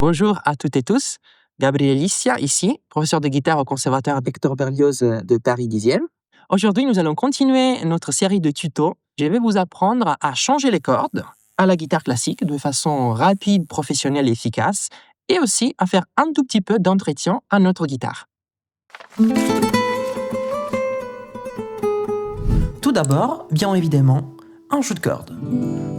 Bonjour à toutes et tous, Gabriel Lissia ici, professeur de guitare au Conservatoire Hector Berlioz de Paris 10e. Aujourd'hui, nous allons continuer notre série de tutos. Je vais vous apprendre à changer les cordes à la guitare classique de façon rapide, professionnelle et efficace, et aussi à faire un tout petit peu d'entretien à notre guitare. Tout d'abord, bien évidemment, un jeu de cordes.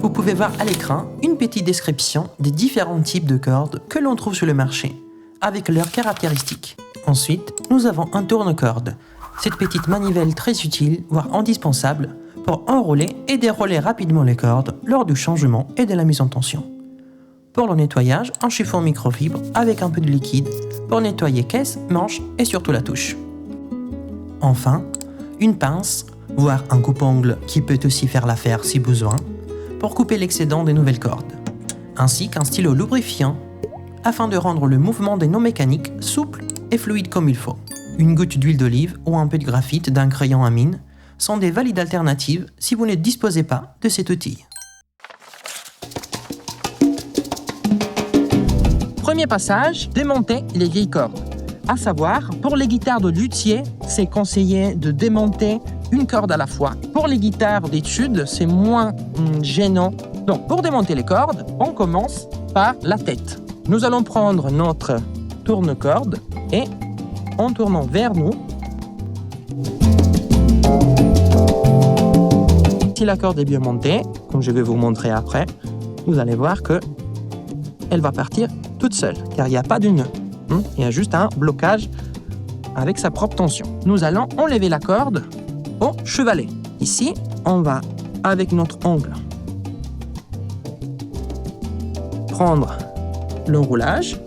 Vous pouvez voir à l'écran une petite description des différents types de cordes que l'on trouve sur le marché, avec leurs caractéristiques. Ensuite, nous avons un tourne-corde, cette petite manivelle très utile, voire indispensable, pour enrouler et dérouler rapidement les cordes lors du changement et de la mise en tension. Pour le nettoyage, un chiffon microfibre avec un peu de liquide pour nettoyer caisse, manche et surtout la touche. Enfin, une pince, voire un coupe-ongle qui peut aussi faire l'affaire si besoin, pour couper l'excédent des nouvelles cordes, ainsi qu'un stylo lubrifiant afin de rendre le mouvement des noeuds mécaniques souple et fluide comme il faut. Une goutte d'huile d'olive ou un peu de graphite d'un crayon à mine sont des valides alternatives si vous ne disposez pas de cet outil. Premier passage, démonter les vieilles cordes. À savoir, pour les guitares de luthier, c'est conseillé de démonter une corde à la fois. Pour les guitares d'études, c'est moins gênant. Donc, pour démonter les cordes, on commence par la tête. Nous allons prendre notre tourne-corde et, en tournant vers nous, si la corde est bien montée, comme je vais vous montrer après, vous allez voir que elle va partir toute seule, car il n'y a pas de nœud. Il y a juste un blocage avec sa propre tension. Nous allons enlever la corde au chevalet. Ici, on va, avec notre ongle, prendre l'enroulage,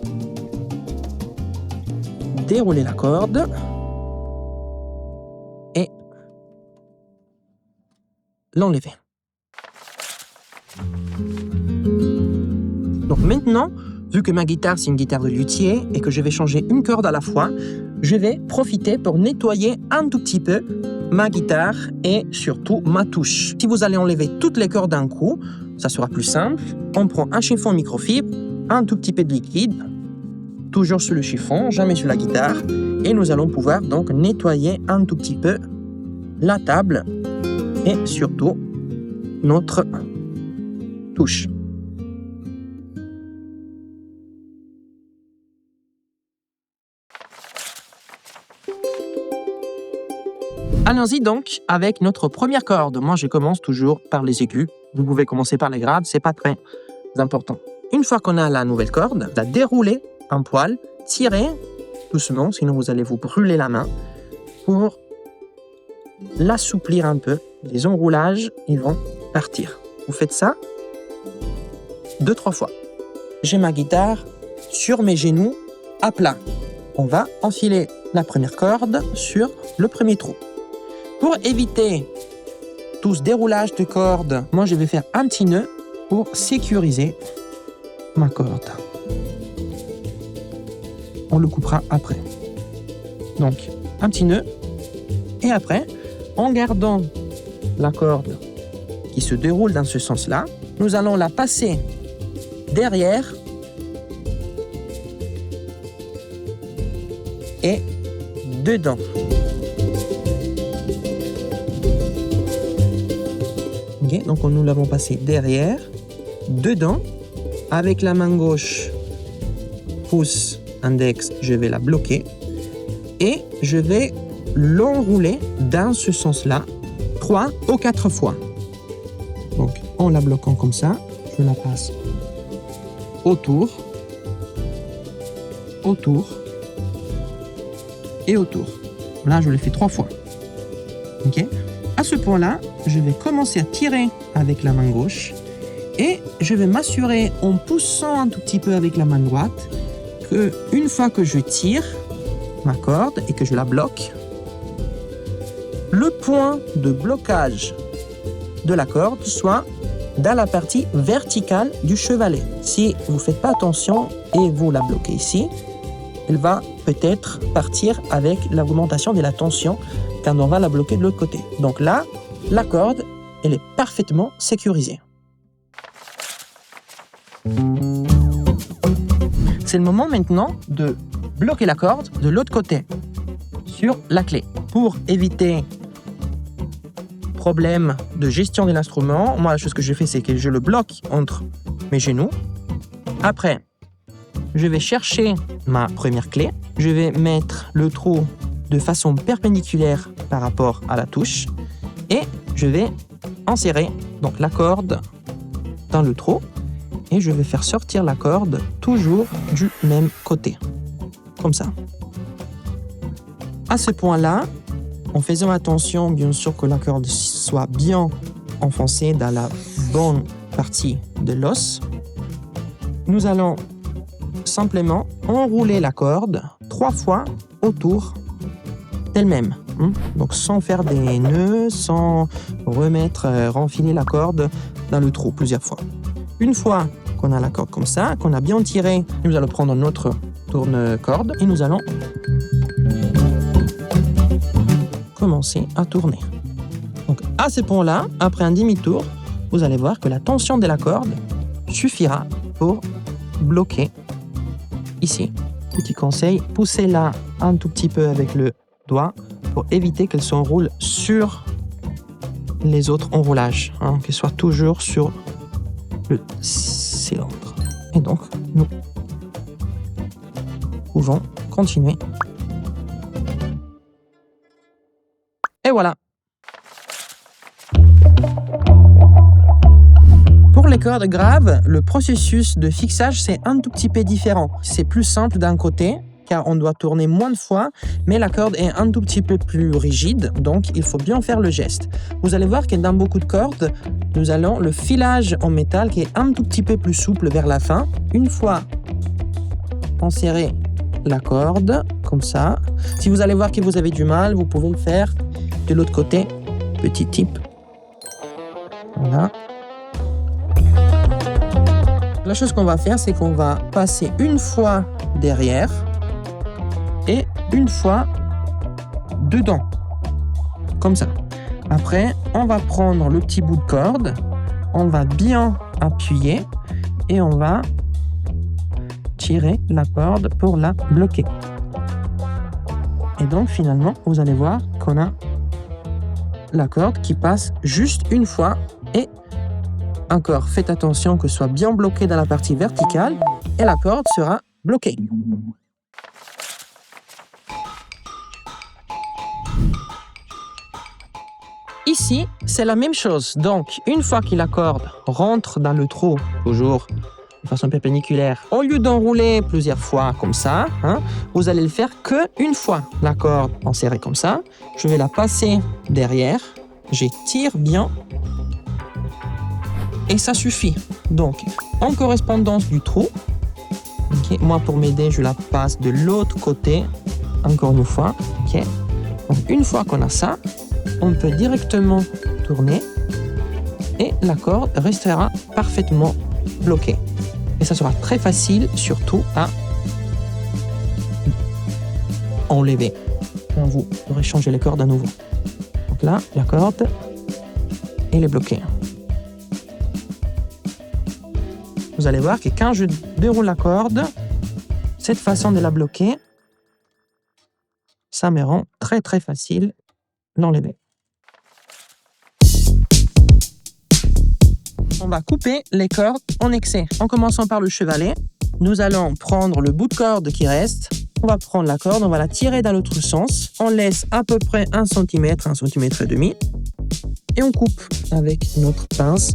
dérouler la corde et l'enlever. Donc maintenant, vu que ma guitare, c'est une guitare de luthier et que je vais changer une corde à la fois, je vais profiter pour nettoyer un tout petit peu ma guitare et surtout ma touche. Si vous allez enlever toutes les cordes d'un coup, ça sera plus simple. On prend un chiffon microfibre, un tout petit peu de liquide, toujours sur le chiffon, jamais sur la guitare, et nous allons pouvoir donc nettoyer un tout petit peu la table et surtout notre touche. Allons-y donc avec notre première corde. Moi, je commence toujours par les aigus. Vous pouvez commencer par les graves, c'est pas très important. Une fois qu'on a la nouvelle corde, la dérouler un poil, tirer doucement, sinon vous allez vous brûler la main, pour l'assouplir un peu. Les enroulages, ils vont partir. Vous faites ça 2-3 fois. J'ai ma guitare sur mes genoux à plat. On va enfiler la première corde sur le premier trou. Pour éviter tout ce déroulage de cordes, moi je vais faire un petit nœud pour sécuriser ma corde. On le coupera après. Donc, un petit nœud. Et après, en gardant la corde qui se déroule dans ce sens-là, nous allons la passer derrière et dedans. Okay, donc nous l'avons passé derrière, dedans, avec la main gauche, pouce, index, je vais la bloquer et je vais l'enrouler dans ce sens-là 3 ou 4 fois. Donc en la bloquant comme ça, je la passe autour, autour et autour. Là, je le fais 3 fois. Ok ? À ce point-là, je vais commencer à tirer avec la main gauche et je vais m'assurer en poussant un tout petit peu avec la main droite que une fois que je tire ma corde et que je la bloque, le point de blocage de la corde soit dans la partie verticale du chevalet. Si vous ne faites pas attention et vous la bloquez ici, elle va peut-être partir avec l'augmentation de la tension quand on va la bloquer de l'autre côté. Donc là, la corde, elle est parfaitement sécurisée. C'est le moment maintenant de bloquer la corde de l'autre côté sur la clé. Pour éviter problème de gestion de l'instrument, moi la chose que je fais c'est que je le bloque entre mes genoux. Après, je vais chercher ma première clé. Je vais mettre le trou de façon perpendiculaire par rapport à la touche et je vais insérer donc la corde dans le trou et je vais faire sortir la corde toujours du même côté, comme ça. À ce point-là, en faisant attention bien sûr que la corde soit bien enfoncée dans la bonne partie de l'os, nous allons simplement enrouler la corde 3 fois autour d'elle-même. Donc sans faire des nœuds, sans renfiler la corde dans le trou plusieurs fois. Une fois qu'on a la corde comme ça, qu'on a bien tiré, nous allons prendre notre tourne-corde et nous allons commencer à tourner. Donc à ce point-là, après un demi-tour, vous allez voir que la tension de la corde suffira pour bloquer ici. Petit conseil, poussez-la un tout petit peu avec le doigt pour éviter qu'elle s'enroule sur les autres enroulages, qu'elle soit toujours sur le cylindre. Et donc, nous pouvons continuer. Et voilà. Pour les cordes graves, le processus de fixage, c'est un tout petit peu différent. C'est plus simple d'un côté, car on doit tourner moins de fois, mais la corde est un tout petit peu plus rigide, donc il faut bien faire le geste. Vous allez voir que dans beaucoup de cordes, nous allons le filage en métal qui est un tout petit peu plus souple vers la fin. Une fois enserré la corde, comme ça. Si vous allez voir que vous avez du mal, vous pouvez le faire de l'autre côté, petit tip. Voilà. La chose qu'on va faire, c'est qu'on va passer une fois derrière et une fois dedans, comme ça. Après, on va prendre le petit bout de corde, on va bien appuyer et on va tirer la corde pour la bloquer. Et donc finalement, vous allez voir qu'on a la corde qui passe juste une fois et encore, faites attention que ce soit bien bloqué dans la partie verticale et la corde sera bloquée. Ici, c'est la même chose. Donc, une fois que la corde rentre dans le trou, toujours de façon perpendiculaire, au lieu d'enrouler plusieurs fois comme ça, vous allez le faire qu'une fois. La corde enserrée comme ça, je vais la passer derrière, j'étire bien et ça suffit. Donc, en correspondance du trou, okay, moi pour m'aider, je la passe de l'autre côté, encore une fois. Okay. Donc, une fois qu'on a ça, on peut directement tourner et la corde restera parfaitement bloquée. Et ça sera très facile, surtout à enlever quand vous aurez changé les cordes à nouveau. Donc là, la corde, elle est bloquée. Vous allez voir que quand je déroule la corde, cette façon de la bloquer, ça me rend très très facile d'enlever. On va couper les cordes en excès. En commençant par le chevalet, nous allons prendre le bout de corde qui reste. On va prendre la corde, on va la tirer dans l'autre sens. On laisse à peu près 1 cm, 1 cm et demi. Et on coupe avec notre pince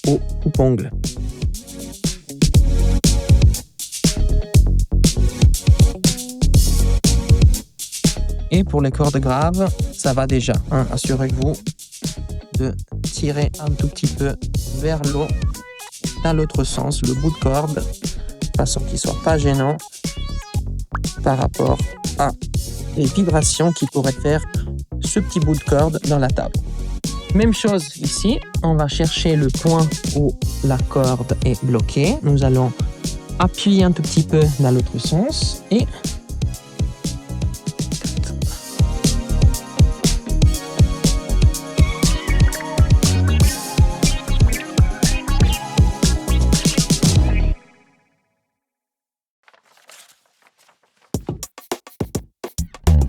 au coupe-ongle. Et pour les cordes graves, ça va déjà. Assurez-vous de tirer un tout petit peu vers l'eau, dans l'autre sens, le bout de corde, de façon qu'il ne soit pas gênant par rapport à les vibrations qui pourraient faire ce petit bout de corde dans la table. Même chose ici, on va chercher le point où la corde est bloquée. Nous allons appuyer un tout petit peu dans l'autre sens et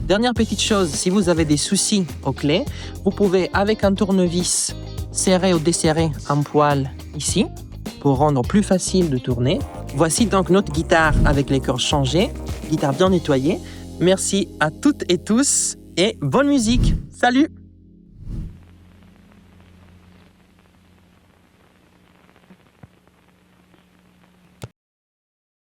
Dernière petite chose, si vous avez des soucis aux clés, vous pouvez avec un tournevis serrer ou desserrer un poil ici pour rendre plus facile de tourner. Voici donc notre guitare avec les cordes changées, guitare bien nettoyée. Merci à toutes et tous et bonne musique. Salut!